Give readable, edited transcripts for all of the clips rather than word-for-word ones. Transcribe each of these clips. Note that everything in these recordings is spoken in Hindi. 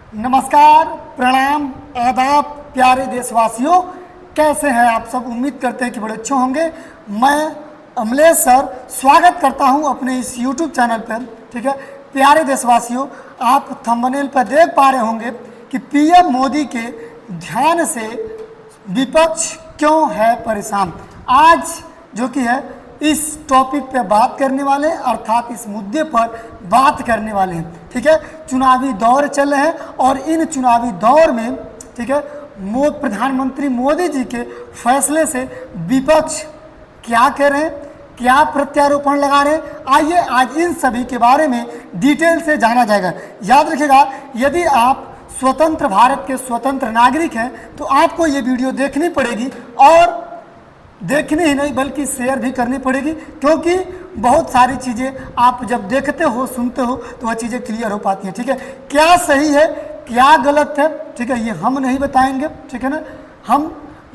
नमस्कार, प्रणाम, आदाब प्यारे देशवासियों। कैसे हैं आप सब? उम्मीद करते हैं कि बड़े अच्छे होंगे। मैं अमलेश सर स्वागत करता हूं अपने इस YouTube चैनल पर। ठीक है प्यारे देशवासियों, आप थंबनेल पर देख पा रहे होंगे कि पीएम मोदी के ध्यान से विपक्ष क्यों है परेशान। आज जो कि है इस टॉपिक पे बात करने वाले हैं, अर्थात इस मुद्दे पर बात करने वाले हैं। ठीक है, चुनावी दौर चल रहे हैं और इन चुनावी दौर में ठीक है प्रधानमंत्री मोदी जी के फैसले से विपक्ष क्या कह रहे हैं, क्या प्रत्यारोपण लगा रहे हैं, आइए आज इन सभी के बारे में डिटेल से जाना जाएगा। याद रखिएगा, यदि आप स्वतंत्र भारत के स्वतंत्र नागरिक हैं तो आपको ये वीडियो देखनी पड़ेगी और देखनी ही नहीं बल्कि शेयर भी करनी पड़ेगी, क्योंकि बहुत सारी चीज़ें आप जब देखते हो सुनते हो तो वह चीज़ें क्लियर हो पाती हैं। ठीक है, क्या सही है क्या गलत है, ठीक है, ये हम नहीं बताएंगे। ठीक है ना, हम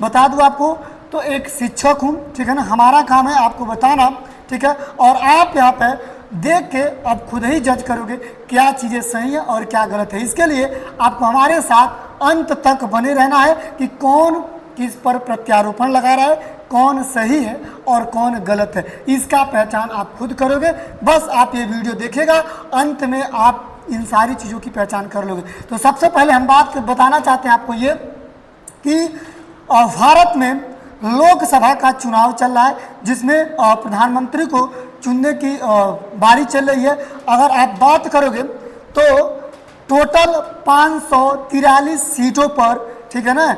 बता दूं आपको तो एक शिक्षक हूँ। ठीक है ना, हमारा काम है आपको बताना। ठीक है, और आप यहाँ पे देख के अब खुद ही जज करोगे क्या चीज़ें सही है और क्या गलत है। इसके लिए आपको हमारे साथ अंत तक बने रहना है कि कौन किस पर प्रत्यारोपण लगा रहा है, कौन सही है और कौन गलत है, इसका पहचान आप खुद करोगे। बस आप ये वीडियो देखिएगा, अंत में आप इन सारी चीज़ों की पहचान कर लोगे। तो सबसे पहले हम बात बताना चाहते हैं आपको ये कि भारत में लोकसभा का चुनाव चल रहा है, जिसमें प्रधानमंत्री को चुनने की बारी चल रही है। अगर आप बात करोगे तो टोटल 543 सीटों पर ठीक है ना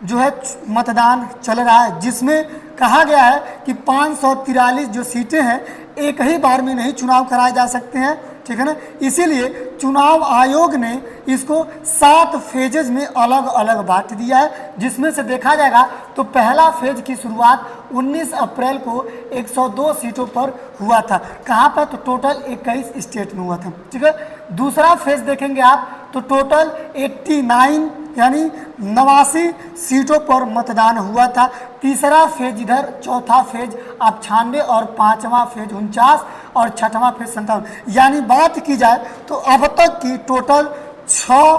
जो है मतदान चल रहा है, जिसमें कहा गया है कि 543 जो सीटें हैं एक ही बार में नहीं चुनाव कराए जा सकते हैं। ठीक है ना, इसीलिए चुनाव आयोग ने इसको 7 फेजेज में अलग अलग बांट दिया है, जिसमें से देखा जाएगा तो पहला फेज की शुरुआत 19 अप्रैल को 102 सीटों पर हुआ था। कहाँ पर? तो टोटल 21 स्टेट में हुआ था। ठीक है, दूसरा फेज देखेंगे आप तो टोटल 89 यानी 89 सीटों पर मतदान हुआ था। तीसरा फेज इधर, चौथा फेज आप 96 और पांचवा फेज 49 और छठवां फेज 57। यानी बात की जाए तो अब तक की टोटल 6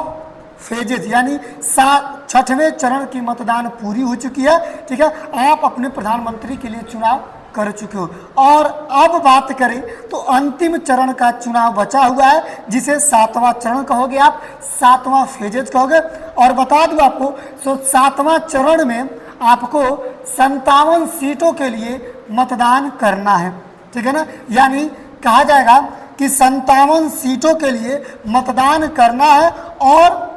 फेजेज यानी 6वें चरण की मतदान पूरी हो चुकी है। ठीक है, आप अपने प्रधानमंत्री के लिए चुनाव कर चुके हो। और अब बात करें तो अंतिम चरण का चुनाव बचा हुआ है, जिसे 7वां चरण कहोगे आप, 7वां फेजेज कहोगे। और बता दूं आपको तो 7वां चरण में आपको 57 सीटों के लिए मतदान करना है। ठीक है ना, यानी कहा जाएगा कि 57 सीटों के लिए मतदान करना है और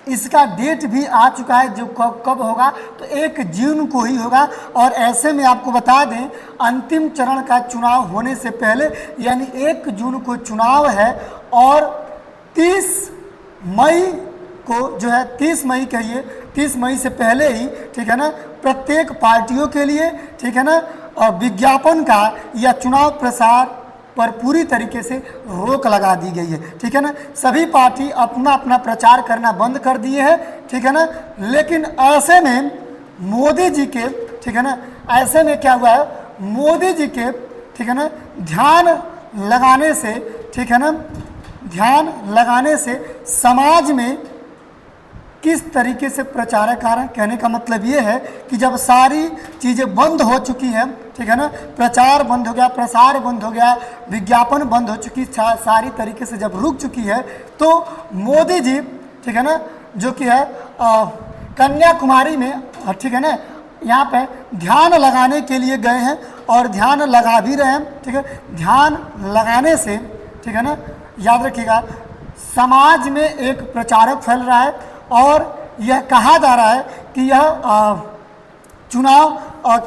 इसका डेट भी आ चुका है, जो कब होगा तो 1 जून को ही होगा। और ऐसे में आपको बता दें अंतिम चरण का चुनाव होने से पहले यानी 1 जून को चुनाव है और 30 मई को जो है 30 मई कहिए 30 मई से पहले ही ठीक है ना प्रत्येक पार्टियों के लिए ठीक है ना और विज्ञापन का या चुनाव प्रसार पर पूरी तरीके से रोक लगा दी गई है। ठीक है ना, सभी पार्टी अपना अपना प्रचार करना बंद कर दिए हैं। ठीक है ना, लेकिन ऐसे में मोदी जी के ठीक है ना ऐसे में क्या हुआ है, मोदी जी के ठीक है ना ध्यान लगाने से ठीक है ना ध्यान लगाने से समाज में किस तरीके से प्रचारक आ रहे हैं। कहने का मतलब ये है कि जब सारी चीज़ें बंद हो चुकी हैं ठीक है ना, प्रचार बंद हो गया, प्रसार बंद हो गया, विज्ञापन बंद हो चुकी, सारी तरीके से जब रुक चुकी है तो मोदी जी ठीक है ना जो कि है कन्याकुमारी में ठीक है ना यहाँ पे ध्यान लगाने के लिए गए हैं और ध्यान लगा भी रहे हैं। ठीक है, ध्यान लगाने से ठीक है ना याद रखिएगा समाज में एक प्रचारक फैल रहा है और यह कहा जा रहा है कि यह चुनाव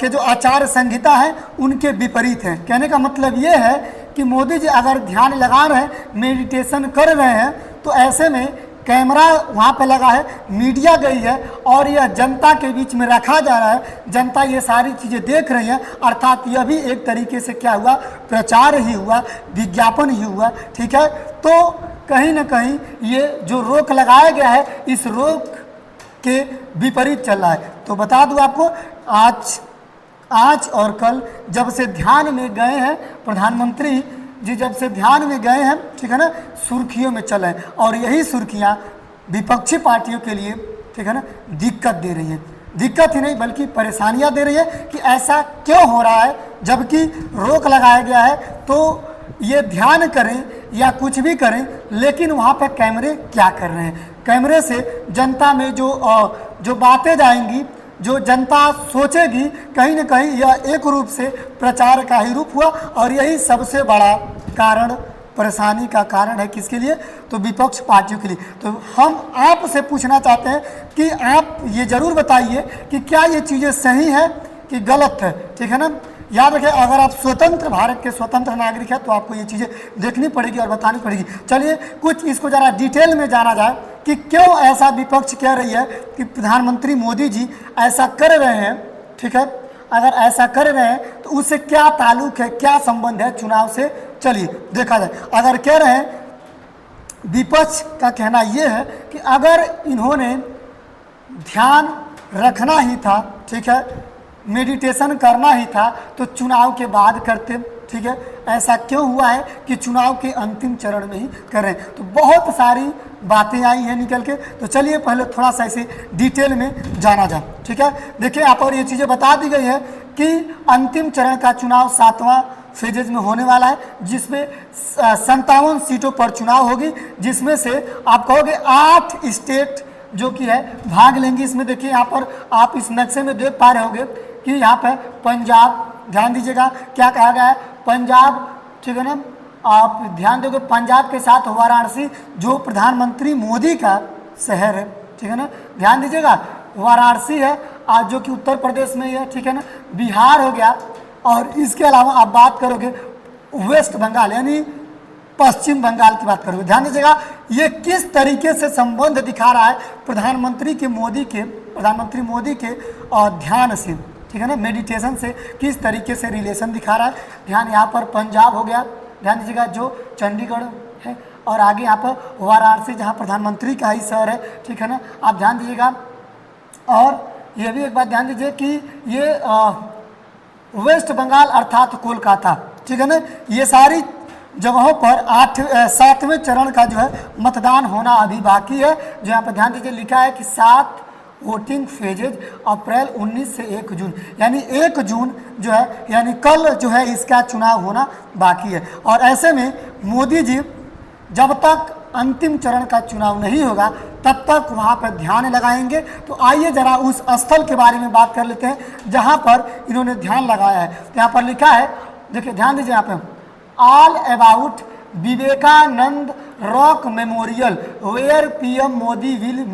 के जो आचार संहिता है उनके विपरीत है। कहने का मतलब ये है कि मोदी जी अगर ध्यान लगा रहे हैं, मेडिटेशन कर रहे हैं, तो ऐसे में कैमरा वहाँ पे लगा है, मीडिया गई है और यह जनता के बीच में रखा जा रहा है, जनता ये सारी चीज़ें देख रही है, अर्थात यह भी एक तरीके से क्या हुआ, प्रचार ही हुआ, विज्ञापन ही हुआ। ठीक है, तो कहीं ना कहीं ये जो रोक लगाया गया है इस रोक के विपरीत चल रहा है। तो बता दूं आपको आज और कल जब से ध्यान में गए हैं प्रधानमंत्री जी, जब से ध्यान में गए हैं ठीक है ना सुर्खियों में चले हैं और यही सुर्खियां विपक्षी पार्टियों के लिए, ठीक है ना, दिक्कत दे रही है। दिक्कत ही नहीं बल्कि परेशानियां दे रही है कि ऐसा क्यों हो रहा है, जबकि रोक लगाया गया है। तो ये ध्यान करें या कुछ भी करें, लेकिन वहाँ पे कैमरे क्या कर रहे हैं? कैमरे से जनता में जो बातें जाएंगी, जो जनता सोचेगी, कहीं ना कहीं यह एक रूप से प्रचार का ही रूप हुआ। और यही सबसे बड़ा कारण, परेशानी का कारण है किसके लिए? तो विपक्ष पार्टियों के लिए। तो हम आपसे पूछना चाहते हैं कि आप ये जरूर बताइए कि क्या ये चीज़ें सही है कि गलत है, ठीक है ना। याद रखें, अगर आप स्वतंत्र भारत के स्वतंत्र नागरिक हैं तो आपको ये चीज़ें देखनी पड़ेगी और बतानी पड़ेगी। चलिए कुछ इसको ज़रा डिटेल में जाना जाए कि क्यों ऐसा विपक्ष कह रही है कि प्रधानमंत्री मोदी जी ऐसा कर रहे हैं, ठीक है। अगर ऐसा कर रहे हैं तो उससे क्या ताल्लुक है, क्या संबंध है चुनाव से, चलिए देखा जाए। अगर कह रहे हैं, विपक्ष का कहना यह है कि अगर इन्होंने ध्यान रखना ही था, ठीक है, मेडिटेशन करना ही था तो चुनाव के बाद करते, ठीक है। ऐसा क्यों हुआ है कि चुनाव के अंतिम चरण में ही कर रहे हैं? तो बहुत सारी बातें आई हैं निकल के। तो चलिए पहले थोड़ा सा इसे डिटेल में जाना जाए, ठीक है। देखिए यहाँ पर ये चीज़ें बता दी गई है कि अंतिम चरण का चुनाव 7वां फेजेज में होने वाला है, जिसमें 57 सीटों पर चुनाव होगी, जिसमें से आप कहोगे 8 स्टेट जो कि है भाग लेंगी इसमें। देखिए यहाँ पर आप इस नक्शे में देख पा रहे होंगे कि यहाँ पे पंजाब, ध्यान दीजिएगा क्या कहा गया है, पंजाब, ठीक है ना। आप ध्यान दोगे पंजाब के साथ वाराणसी जो प्रधानमंत्री मोदी का शहर है, ठीक है ना, ध्यान दीजिएगा वाराणसी है आज जो कि उत्तर प्रदेश में ही है, ठीक है ना। बिहार हो गया, और इसके अलावा आप बात करोगे वेस्ट बंगाल यानी पश्चिम बंगाल की बात करोगे। ध्यान दीजिएगा ये किस तरीके से संबंध दिखा रहा है प्रधानमंत्री मोदी के और ध्यान से, ठीक है ना, मेडिटेशन से किस तरीके से रिलेशन दिखा रहा है। ध्यान यहाँ पर पंजाब हो गया, ध्यान दीजिएगा जो चंडीगढ़ है, और आगे यहाँ पर वाराणसी जहाँ प्रधानमंत्री का ही शहर है, ठीक है ना, आप ध्यान दीजिएगा। और ये भी एक बात ध्यान दीजिए कि ये वेस्ट बंगाल अर्थात कोलकाता, ठीक है ना, ये सारी जगहों पर 7वें चरण का जो है मतदान होना अभी बाकी है। जो यहाँ पर ध्यान दीजिए लिखा है कि 7 वोटिंग फेजेज अप्रैल 19 से 1 जून, यानी 1 जून जो है यानी कल जो है इसका चुनाव होना बाकी है। और ऐसे में मोदी जी जब तक अंतिम चरण का चुनाव नहीं होगा तब तक वहाँ पर ध्यान लगाएंगे। तो आइए जरा उस स्थल के बारे में बात कर लेते हैं जहाँ पर इन्होंने ध्यान लगाया है। तो यहाँ पर लिखा है, देखिए ध्यान दीजिए यहाँ पे, all about Vivekananda rock memorial where PM Modi will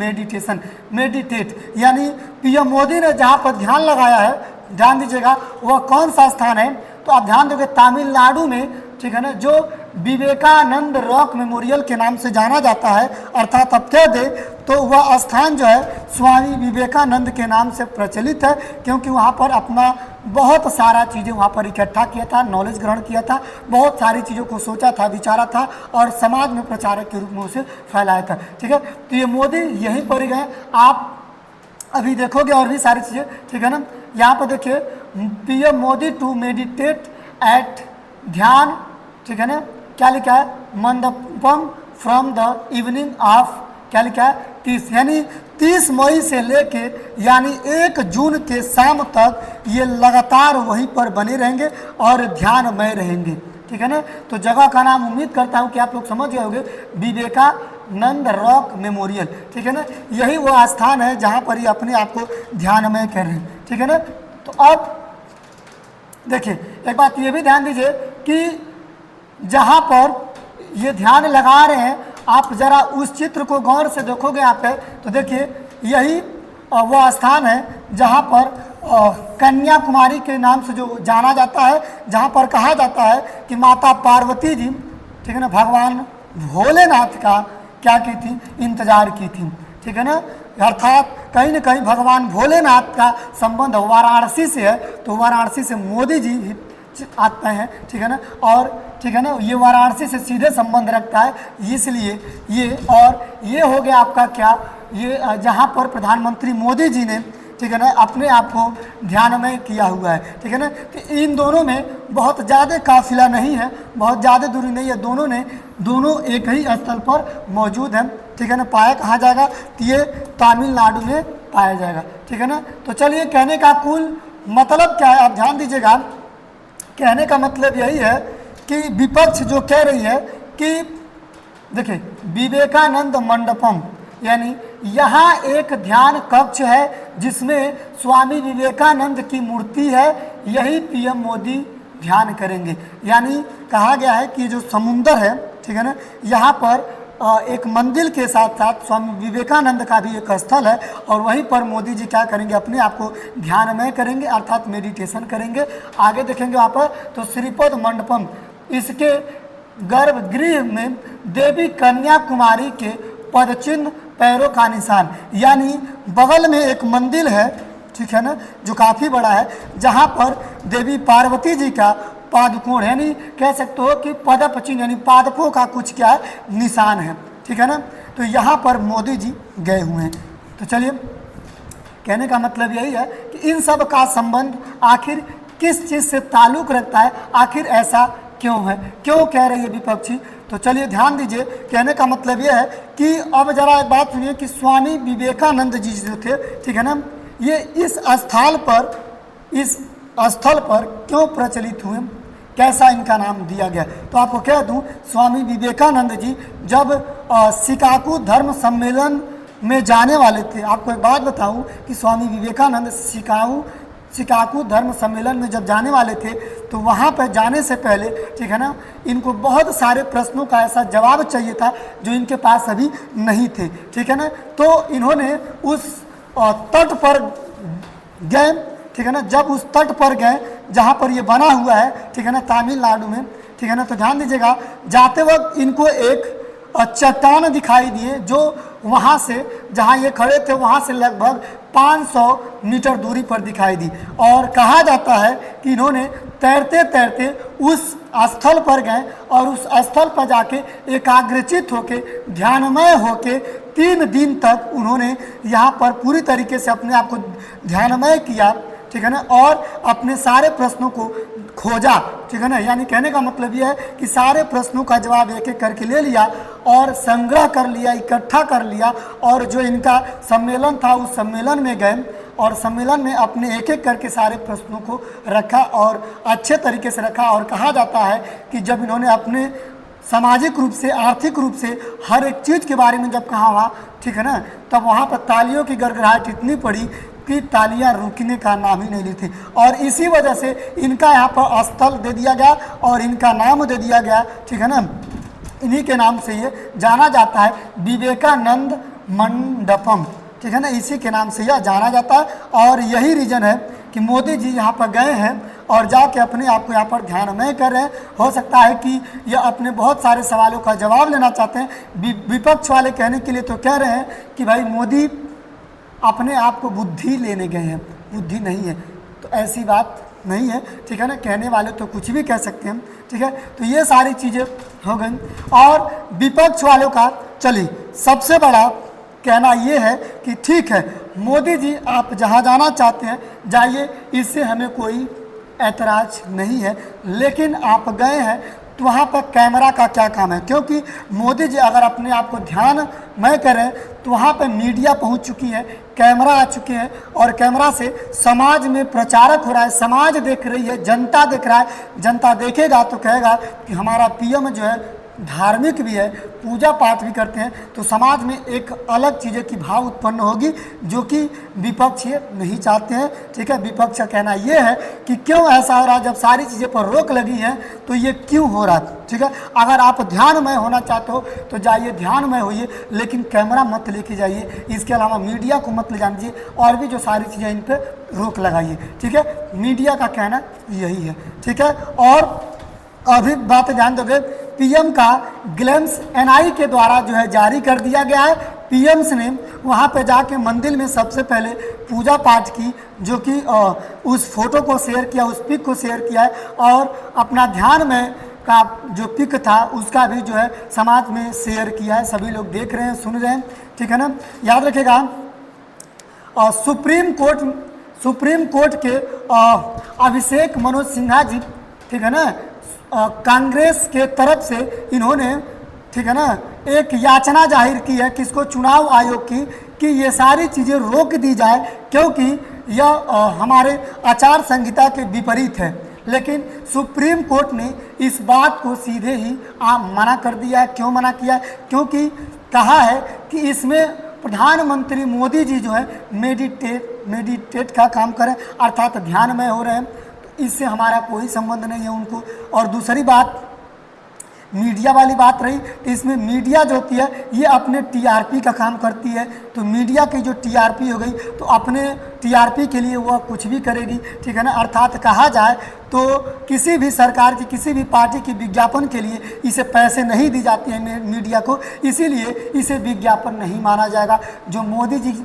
meditate, यानी पीएम मोदी ने जहाँ पर ध्यान लगाया है, ध्यान दीजिएगा वह कौन सा स्थान है। तो आप ध्यान दोगे तमिलनाडु में, ठीक है ना, जो विवेकानंद रॉक मेमोरियल के नाम से जाना जाता है, अर्थात अब कह दे तो वह स्थान जो है स्वामी विवेकानंद के नाम से प्रचलित है, क्योंकि वहाँ पर अपना बहुत सारा चीज़ें वहाँ पर इकट्ठा किया था, नॉलेज ग्रहण किया था, बहुत सारी चीज़ों को सोचा था, विचारा था और समाज में प्रचारक के रूप में उसे फैलाया था, ठीक है। तो ये मोदी यहीं पर ही गए, आप अभी देखोगे और भी सारी चीज़ें, ठीक है ना। यहाँ पर देखिए PM Modi to meditate at Dhyan, ठीक है ना, क्या लिखा है, Mandapam from the evening of, क्या लिखा है, 30, यानी 30 मई से लेके यानी 1 जून के शाम तक ये लगातार वहीं पर बने रहेंगे और ध्यानमय रहेंगे, ठीक है ना। तो जगह का नाम उम्मीद करता हूँ कि आप लोग समझ गए होंगे, विवेकानंद रॉक मेमोरियल, ठीक है ना। यही वो स्थान है जहाँ पर ये अपने आप को ध्यानमय कर रहे हैं, ठीक है ना। तो अब देखिए एक बात ये भी ध्यान दीजिए कि जहाँ पर ये ध्यान लगा रहे हैं, आप जरा उस चित्र को गौर से देखोगे यहाँ पे, तो देखिए यही वह स्थान है जहाँ पर कन्याकुमारी के नाम से जो जाना जाता है, जहाँ पर कहा जाता है कि माता पार्वती जी, ठीक है ना, भगवान भोलेनाथ का क्या की थी, इंतजार की थी, ठीक है ना। अर्थात कहीं ना कहीं भगवान भोलेनाथ का संबंध वाराणसी से है, तो वाराणसी से मोदी जी आते हैं, ठीक है ना, और ठीक है ना, ये वाराणसी से सीधे संबंध रखता है, इसलिए ये, और ये हो गया आपका क्या, ये जहाँ पर प्रधानमंत्री मोदी जी ने ठीक है ना, अपने आप को ध्यान में किया हुआ है। ठीक है ना, तो इन दोनों में बहुत ज़्यादा काफिला नहीं है, बहुत ज़्यादा दूरी नहीं है, दोनों एक ही स्थल पर मौजूद हैं। ठीक है ना, पाया कहाँ जाएगा, तो ये तमिलनाडु में पाया जाएगा। ठीक है ना, तो चलिए कहने का कुल मतलब क्या है, आप ध्यान दीजिएगा। कहने का मतलब यही है कि विपक्ष जो कह रही है कि देखिए विवेकानंद मंडपम, यानी यहाँ एक ध्यान कक्ष है जिसमें स्वामी विवेकानंद की मूर्ति है, यही पीएम मोदी ध्यान करेंगे। यानी कहा गया है कि जो समुंदर है, ठीक है ना, यहाँ पर एक मंदिर के साथ साथ स्वामी विवेकानंद का भी एक स्थल है और वहीं पर मोदी जी क्या करेंगे, अपने आप को ध्यानमय करेंगे अर्थात मेडिटेशन करेंगे। आगे देखेंगे वहाँ पर तो श्रीपद मंडपम, इसके गर्भगृह में देवी कन्याकुमारी के पदचिन्ह पैरों का निशान, यानी बगल में एक मंदिर है, ठीक है ना, जो काफ़ी बड़ा है, जहाँ पर देवी पार्वती जी का पादुकोण यानी कह सकते हो कि पदप चिन्ह यानी पादपों का कुछ क्या है निशान है। ठीक है ना, तो यहाँ पर मोदी जी गए हुए हैं। तो चलिए कहने का मतलब यही है कि इन सब का संबंध आखिर किस चीज़ से ताल्लुक़ रखता है, आखिर ऐसा क्यों है, क्यों कह रही है विपक्षी। तो चलिए ध्यान दीजिए, कहने का मतलब यह है कि अब जरा एक बात सुनिए कि स्वामी विवेकानंद जी जो थे, ठीक है ना, ये इस स्थल पर क्यों प्रचलित हुए, कैसा इनका नाम दिया गया। तो आपको कह दूं, स्वामी विवेकानंद जी जब शिकागो धर्म सम्मेलन में जाने वाले थे, आपको एक बात बताऊं कि स्वामी विवेकानंद शिकागो धर्म सम्मेलन में जब जाने वाले थे तो वहाँ पर जाने से पहले, ठीक है ना, इनको बहुत सारे प्रश्नों का ऐसा जवाब चाहिए था जो इनके पास अभी नहीं थे। ठीक है ना, तो इन्होंने उस तट पर गए, ठीक है ना, जब उस तट पर गए जहाँ पर ये बना हुआ है, ठीक है ना, तमिलनाडु में, ठीक है ना, तो ध्यान दीजिएगा, जाते वक्त इनको एक चट्टान दिखाई दिए जो वहाँ से जहाँ ये खड़े थे वहाँ से लगभग 500 मीटर दूरी पर दिखाई दी और कहा जाता है कि इन्होंने तैरते तैरते उस स्थल पर गए और उस स्थल पर जाके एकाग्रचित होके ध्यानमय होके 3 दिन तक उन्होंने यहाँ पर पूरी तरीके से अपने आप को ध्यानमय किया। ठीक है ना, और अपने सारे प्रश्नों को खोजा। ठीक है ना, यानी कहने का मतलब यह है कि सारे प्रश्नों का जवाब एक एक करके ले लिया और संग्रह कर लिया, इकट्ठा कर लिया और जो इनका सम्मेलन था उस सम्मेलन में गए और सम्मेलन में अपने एक एक करके सारे प्रश्नों को रखा और अच्छे तरीके से रखा। और कहा जाता है कि जब इन्होंने अपने सामाजिक रूप से, आर्थिक रूप से हर एक चीज़ के बारे में जब कहा हुआ, ठीक है ना, तब वहाँ पर तालियों की गड़गड़ाहट इतनी पड़ी कि तालियां रुकने का नाम ही नहीं ली थी और इसी वजह से इनका यहाँ पर स्थल दे दिया गया और इनका नाम दे दिया गया। ठीक है ना, इन्हीं के नाम से ये जाना जाता है, विवेकानंद मंडपम। ठीक है ना, इसी के नाम से यह जाना जाता है और यही रीज़न है कि मोदी जी यहाँ पर गए हैं और जाके अपने आप को यहाँ पर ध्यानमय कर रहे हैं। हो सकता है कि यह अपने बहुत सारे सवालों का जवाब लेना चाहते हैं। विपक्ष वाले कहने के लिए तो कह रहे हैं कि भाई मोदी अपने आप को बुद्धि लेने गए हैं, बुद्धि नहीं है, तो ऐसी बात नहीं है। ठीक है ना, कहने वाले तो कुछ भी कह सकते हैं। ठीक है, तो ये सारी चीज़ें हो गई और विपक्ष वालों का चलिए सबसे बड़ा कहना ये है कि ठीक है मोदी जी आप जहाँ जाना चाहते हैं जाइए, इससे हमें कोई ऐतराज़ नहीं है, लेकिन आप गए हैं तो वहाँ पर कैमरा का क्या काम है, क्योंकि मोदी जी अगर अपने आप को ध्यानमय करें तो वहाँ पर मीडिया पहुँच चुकी है, कैमरा आ चुके हैं और कैमरा से समाज में प्रचारक हो रहा है, समाज देख रही है, जनता देख रहा है। जनता देखेगा तो कहेगा कि हमारा पीएम जो है धार्मिक भी है, पूजा पाठ भी करते हैं, तो समाज में एक अलग चीज़ें की भाव उत्पन्न होगी जो कि विपक्ष ये नहीं चाहते हैं। ठीक है, विपक्ष का कहना ये है कि क्यों ऐसा हो रहा है, जब सारी चीज़ें पर रोक लगी है तो ये क्यों हो रहा है। ठीक है, अगर आप ध्यानमय होना चाहते हो तो जाइए ध्यानमय होइए, लेकिन कैमरा मत लेके जाइए, इसके अलावा मीडिया को मत ले जाने दीजिए और भी जो सारी चीज़ें इन पर रोक लगाइए। ठीक है, मीडिया का कहना यही है। ठीक है, और अभी बात ध्यान दोगे, पीएम का ग्लैम्स एनआई के द्वारा जो है जारी कर दिया गया है। पीएम्स ने वहाँ पे जाके मंदिर में सबसे पहले पूजा पाठ की, जो कि उस फोटो को शेयर किया, उस पिक को शेयर किया है और अपना ध्यान में का जो पिक था उसका भी जो है समाज में शेयर किया है। सभी लोग देख रहे हैं, सुन रहे हैं। ठीक है ना, याद रखिएगा सुप्रीम कोर्ट के अभिषेक मनोज सिन्हा जी, ठीक है ना, कांग्रेस के तरफ से इन्होंने, ठीक है ना, एक याचना जाहिर की है किसको, चुनाव आयोग की, कि ये सारी चीज़ें रोक दी जाए क्योंकि यह हमारे आचार संहिता के विपरीत है। लेकिन सुप्रीम कोर्ट ने इस बात को सीधे ही मना कर दिया है। क्यों मना किया है? क्योंकि कहा है कि इसमें प्रधानमंत्री मोदी जी जो है मेडिटेट का काम करें, अर्थात ध्यान में हो रहे हैं, तो इससे हमारा कोई संबंध नहीं है उनको। और दूसरी बात मीडिया वाली बात रही, तो इसमें मीडिया जो होती है ये अपने टीआरपी का काम करती है, तो मीडिया की जो टीआरपी हो गई तो अपने टीआरपी के लिए वह कुछ भी करेगी, ठीक है ना। अर्थात कहा जाए तो किसी भी सरकार की, किसी भी पार्टी की विज्ञापन के लिए इसे पैसे नहीं दी जाती है मीडिया को, इसीलिए इसे विज्ञापन नहीं माना जाएगा। जो मोदी जी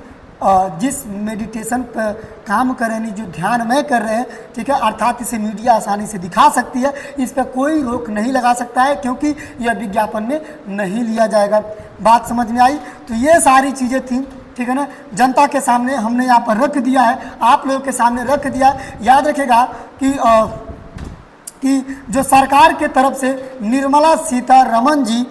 जिस मेडिटेशन पर काम कर रहे हैं, जो ध्यान में कर रहे हैं, ठीक है, अर्थात इसे मीडिया आसानी से दिखा सकती है, इस पर कोई रोक नहीं लगा सकता है क्योंकि यह विज्ञापन में नहीं लिया जाएगा। बात समझ में आई? तो ये सारी चीज़ें थी, ठीक है ना, जनता के सामने हमने यहाँ पर रख दिया है, आप लोगों के सामने रख दिया। याद रखेगा कि जो सरकार के तरफ से निर्मला सीतारमण जी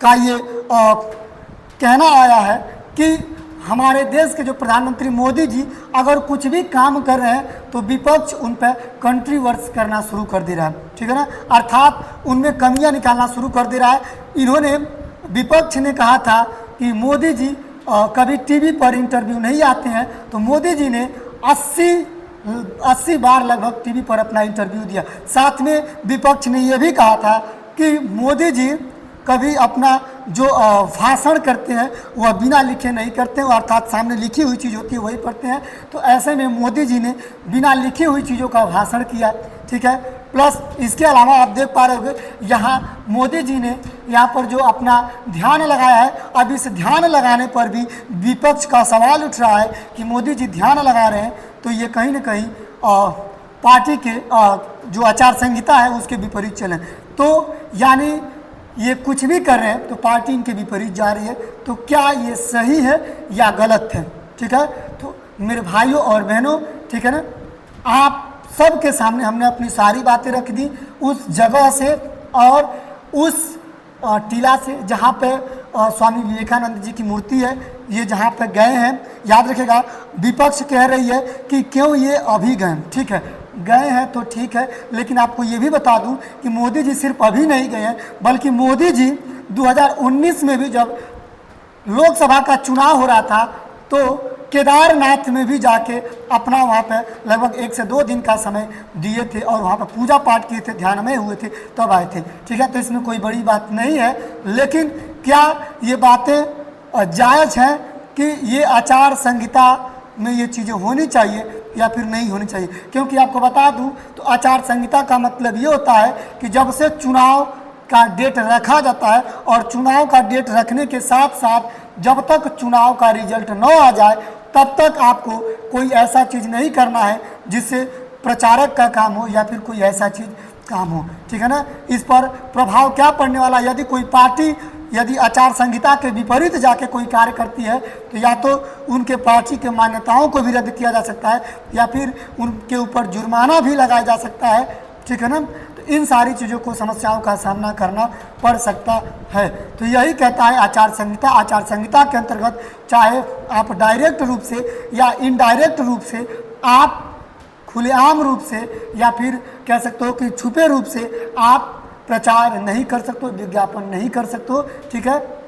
का ये कहना आया है कि हमारे देश के जो प्रधानमंत्री मोदी जी अगर कुछ भी काम कर रहे हैं तो विपक्ष उन पर कंट्रीवर्स करना शुरू कर दे रहा है, ठीक है ना, अर्थात उनमें कमियां निकालना शुरू कर दे रहा है। इन्होंने, विपक्ष ने कहा था कि मोदी जी कभी टीवी पर इंटरव्यू नहीं आते हैं, तो मोदी जी ने 80 बार लगभग टीवी पर अपना इंटरव्यू दिया। साथ में विपक्ष ने यह भी कहा था कि मोदी जी कभी अपना जो भाषण करते हैं वह बिना लिखे नहीं करते हैं, अर्थात सामने लिखी हुई चीज़ होती है वही पढ़ते हैं। तो ऐसे में मोदी जी ने बिना लिखी हुई चीज़ों का भाषण किया, ठीक है। प्लस इसके अलावा आप देख पा रहे होंगे यहाँ मोदी जी ने यहाँ पर जो अपना ध्यान लगाया है, अब इस ध्यान लगाने पर भी विपक्ष का सवाल उठ रहा है कि मोदी जी ध्यान लगा रहे हैं, तो ये कहीं ना कहीं पार्टी के जो आचार संहिता है उसके विपरीत चले। तो यानी ये कुछ भी कर रहे हैं तो पार्टी इनके विपरीत जा रही है, तो क्या ये सही है या गलत है, ठीक है। तो मेरे भाइयों और बहनों, ठीक है ना, आप सबके सामने हमने अपनी सारी बातें रख दी उस जगह से और उस टीला से जहाँ पे स्वामी विवेकानंद जी की मूर्ति है, ये जहाँ पे गए हैं। याद रखेगा विपक्ष कह रही है कि क्यों ये अभी गए, ठीक है, गए हैं तो ठीक है, लेकिन आपको ये भी बता दूं कि मोदी जी सिर्फ अभी नहीं गए हैं, बल्कि मोदी जी 2019 में भी जब लोकसभा का चुनाव हो रहा था तो केदारनाथ में भी जाके अपना वहाँ पे लगभग 1 से 2 दिन का समय दिए थे और वहाँ पर पूजा पाठ किए थे, ध्यान में हुए थे, तब आए थे, ठीक है। तो इसमें कोई बड़ी बात नहीं है, लेकिन क्या ये बातें जायज़ हैं कि ये आचार संहिता में ये चीज़ें होनी चाहिए या फिर नहीं होनी चाहिए? क्योंकि आपको बता दूं तो आचार संहिता का मतलब ये होता है कि जब से चुनाव का डेट रखा जाता है और चुनाव का डेट रखने के साथ साथ जब तक चुनाव का रिजल्ट न आ जाए तब तक आपको कोई ऐसा चीज़ नहीं करना है जिससे प्रचारक का काम हो या फिर कोई ऐसा चीज़ काम हो, ठीक है ना। इस पर प्रभाव क्या पड़ने वाला, यदि कोई पार्टी यदि आचार संहिता के विपरीत जाके कोई कार्य करती है तो या तो उनके पार्टी के मान्यताओं को भी रद्द किया जा सकता है या फिर उनके ऊपर जुर्माना भी लगाया जा सकता है, ठीक है ना। तो इन सारी चीज़ों को, समस्याओं का सामना करना पड़ सकता है। तो यही कहता है आचार संहिता। आचार संहिता के अंतर्गत चाहे आप डायरेक्ट रूप से या इनडायरेक्ट रूप से, आप खुलेआम रूप से या फिर कह सकते हो कि छुपे रूप से आप प्रचार नहीं कर सकते, विज्ञापन नहीं कर सकते, ठीक है।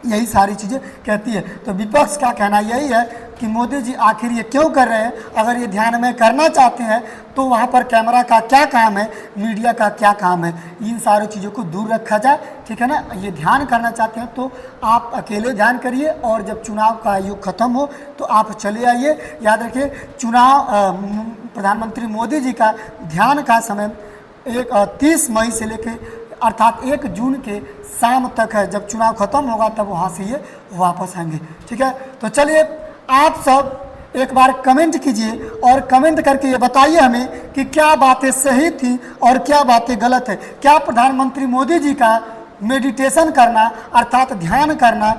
यही सारी चीज़ें कहती है। तो विपक्ष का कहना यही है कि मोदी जी आखिर ये क्यों कर रहे हैं, अगर ये ध्यान में करना चाहते हैं तो वहाँ पर कैमरा का क्या काम है, मीडिया का क्या काम है, इन सारी चीज़ों को दूर रखा जाए, ठीक है ना। ये ध्यान करना चाहते हैं तो आप अकेले ध्यान करिए और जब चुनाव का आयु ख़त्म हो तो आप चले आइए। याद रखिए प्रधानमंत्री मोदी जी का ध्यान का समय 30 मई से लेकर अर्थात 1 जून के शाम तक है। जब चुनाव खत्म होगा तब वहाँ से ये वापस आएंगे, ठीक है। तो चलिए आप सब एक बार कमेंट कीजिए और कमेंट करके ये बताइए हमें कि क्या बातें सही थी और क्या बातें गलत है। क्या प्रधानमंत्री मोदी जी का मेडिटेशन करना अर्थात ध्यान करना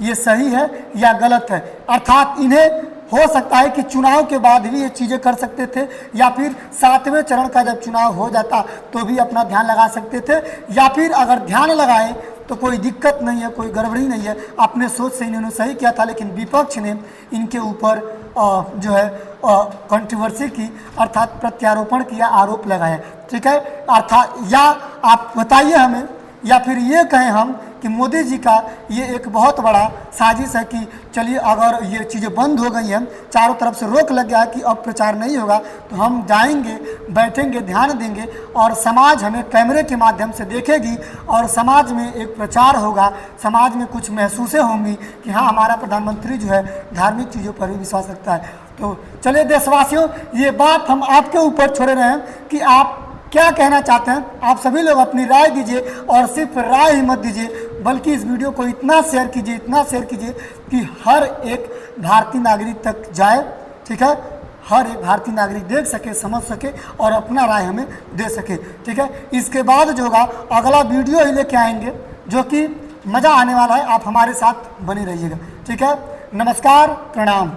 ये सही है या गलत है, अर्थात इन्हें हो सकता है कि चुनाव के बाद भी ये चीज़ें कर सकते थे, या फिर 7वें चरण का जब चुनाव हो जाता तो भी अपना ध्यान लगा सकते थे, या फिर अगर ध्यान लगाएं तो कोई दिक्कत नहीं है, कोई गड़बड़ी नहीं है। अपने सोच से इन्होंने सही किया था, लेकिन विपक्ष ने इनके ऊपर जो है कंट्रोवर्सी की, अर्थात प्रत्यारोपण किया, आरोप लगाया। ठीक है, अर्थात या आप बताइए हमें, या फिर ये कहें हम कि मोदी जी का ये एक बहुत बड़ा साजिश है कि चलिए अगर ये चीज़ें बंद हो गई हैं, चारों तरफ से रोक लग गया कि अब प्रचार नहीं होगा, तो हम जाएंगे, बैठेंगे, ध्यान देंगे और समाज हमें कैमरे के माध्यम से देखेगी और समाज में एक प्रचार होगा, समाज में कुछ महसूसें होंगी कि हाँ हमारा प्रधानमंत्री जो है धार्मिक चीज़ों पर भी विश्वास रखता है। तो चलिए देशवासियों, ये बात हम आपके ऊपर छोड़ रहे हैं कि आप क्या कहना चाहते हैं। आप सभी लोग अपनी राय दीजिए, और सिर्फ राय ही मत दीजिए बल्कि इस वीडियो को इतना शेयर कीजिए, इतना शेयर कीजिए कि हर एक भारतीय नागरिक तक जाए। ठीक है, हर एक भारतीय नागरिक देख सके, समझ सके और अपना राय हमें दे सके। ठीक है, इसके बाद जो होगा अगला वीडियो ही लेके आएंगे जो कि मज़ा आने वाला है। आप हमारे साथ बने रहिएगा। ठीक है, नमस्कार, प्रणाम।